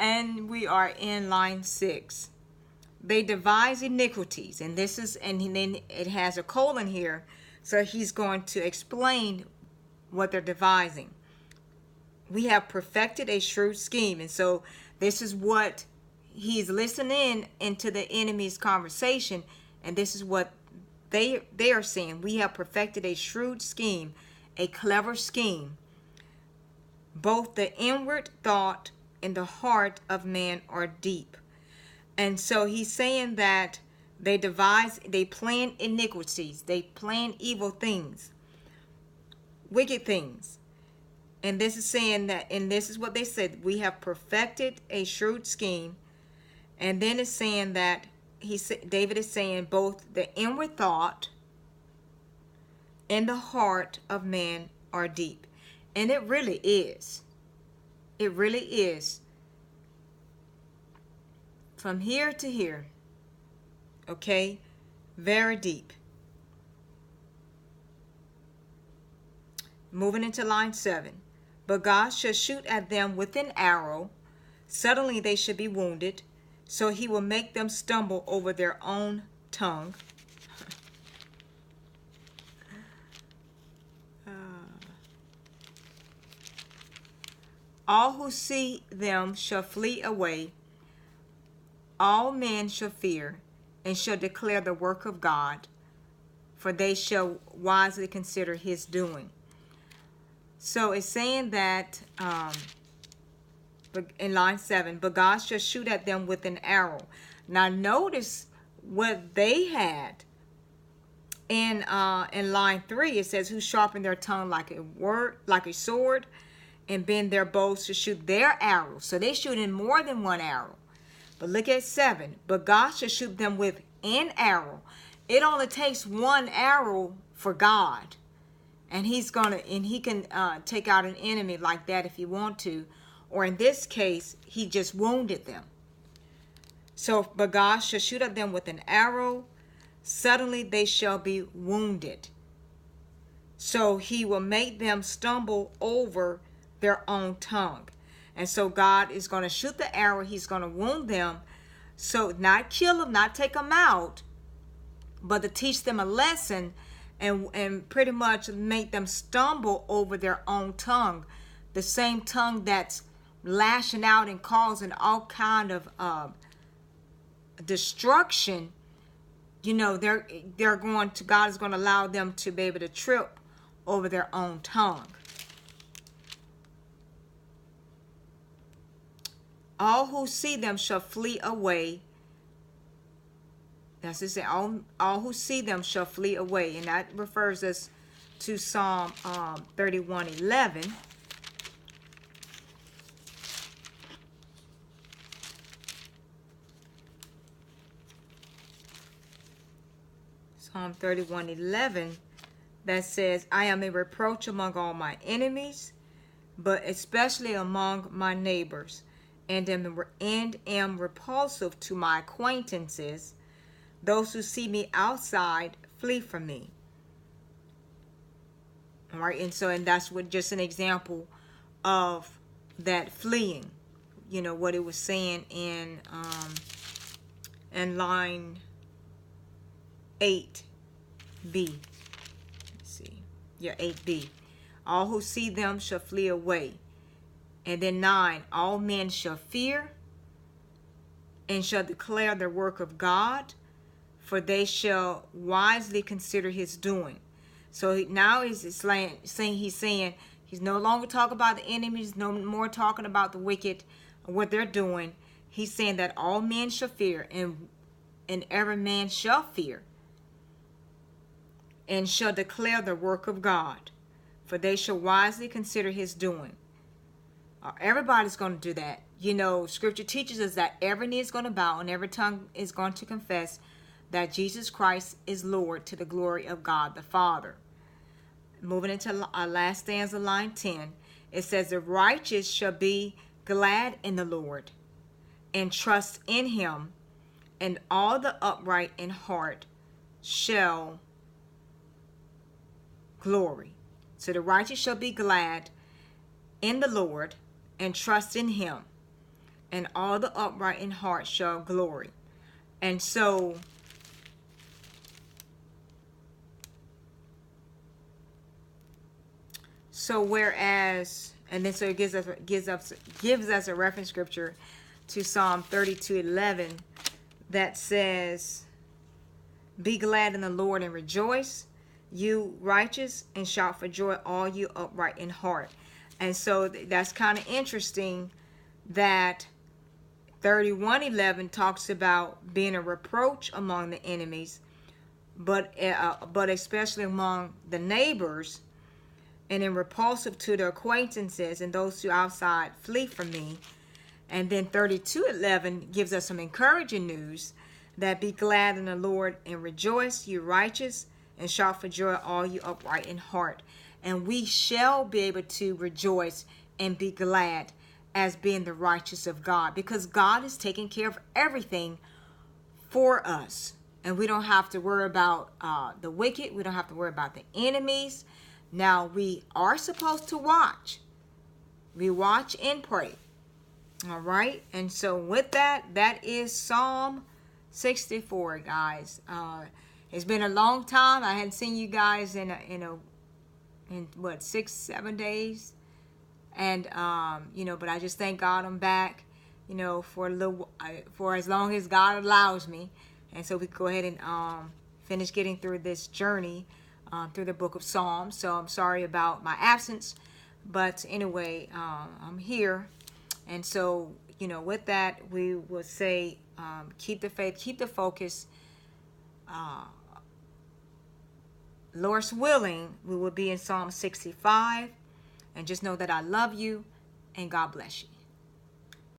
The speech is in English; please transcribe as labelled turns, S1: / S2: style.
S1: And we are in line 6. They devise iniquities, and then it has a colon here, so he's going to explain what they're devising. We have perfected a shrewd scheme, and so this is what he's listening into the enemy's conversation, and this is what they are saying. We have perfected a shrewd scheme, a clever scheme. Both the inward thought and the heart of man are deep. And so he's saying that they plan iniquities, they plan evil things, wicked things. And this is saying that, and this is what they said, we have perfected a shrewd scheme. And then it's saying that David is saying both the inward thought and the heart of man are deep. And it really is. It really is. From here to here. Okay? Very deep. Moving into line 7. But God shall shoot at them with an arrow. Suddenly they should be wounded. So he will make them stumble over their own tongue. All who see them shall flee away. All men shall fear and shall declare the work of God, for they shall wisely consider his doing. So it's saying that in line 7, but God shall shoot at them with an arrow. Now notice what they had in line 3. It says, who sharpened their tongue like a sword, and bend their bows to shoot their arrows. So they shoot in more than one arrow. But look at 7. But God shall shoot them with an arrow. It only takes one arrow for God. And he can take out an enemy like that if he want to. Or in this case, he just wounded them. So, but God shall shoot at them with an arrow. Suddenly they shall be wounded. So he will make them stumble over their own tongue. And so God is going to shoot the arrow. He's going to wound them. So not kill them, not take them out, but to teach them a lesson and pretty much make them stumble over their own tongue. The same tongue that's lashing out and causing all kind of destruction. You know, God is going to allow them to be able to trip over their own tongue. All who see them shall flee away. That's it. All who see them shall flee away. And that refers us to Psalm 31:11. Psalm 31:11 that says, I am a reproach among all my enemies, but especially among my neighbors, and am repulsive to my acquaintances. Those who see me outside flee from me. All right, and that's just an example of that fleeing. You know what it was saying in line 8b. Let's see, 8b. All who see them shall flee away. And then 9, all men shall fear and shall declare the work of God, for they shall wisely consider his doing. So now he's saying he's no longer talking about the enemies, no more talking about the wicked, what they're doing. He's saying that all men shall fear, and every man shall fear, and shall declare the work of God, for they shall wisely consider his doing. Everybody's going to do that. You know, scripture teaches us that every knee is going to bow and every tongue is going to confess that Jesus Christ is Lord, to the glory of God the Father. Moving into our last stanza, line 10, it says, the righteous shall be glad in the Lord and trust in him, and all the upright in heart shall glory. So the righteous shall be glad in the Lord and trust in him, and all the upright in heart shall glory. And so whereas, and then so it gives us a reference scripture to Psalm 32:11 that says, "Be glad in the Lord and rejoice, you righteous, and shout for joy, all you upright in heart." And so that's kind of interesting that 31:11 talks about being a reproach among the enemies, but especially among the neighbors, and then repulsive to the acquaintances and those who outside flee from me. And then 32:11 gives us some encouraging news that be glad in the Lord and rejoice, you righteous, and shout for joy, all you upright in heart. And we shall be able to rejoice and be glad as being the righteous of God, because God is taking care of everything for us. And we don't have to worry about the wicked. We don't have to worry about the enemies. Now, we are supposed to watch. We watch and pray. All right. And so with that, that is Psalm 64, guys. It's been a long time. I hadn't seen you guys in what, 6-7 days. And, but I just thank God I'm back, for as long as God allows me. And so we can go ahead and finish getting through this journey through the book of Psalms. So I'm sorry about my absence. But anyway, I'm here. And so, with that, we will say, keep the faith, keep the focus. Lord's willing, we will be in Psalm 65. And just know that I love you and God bless you.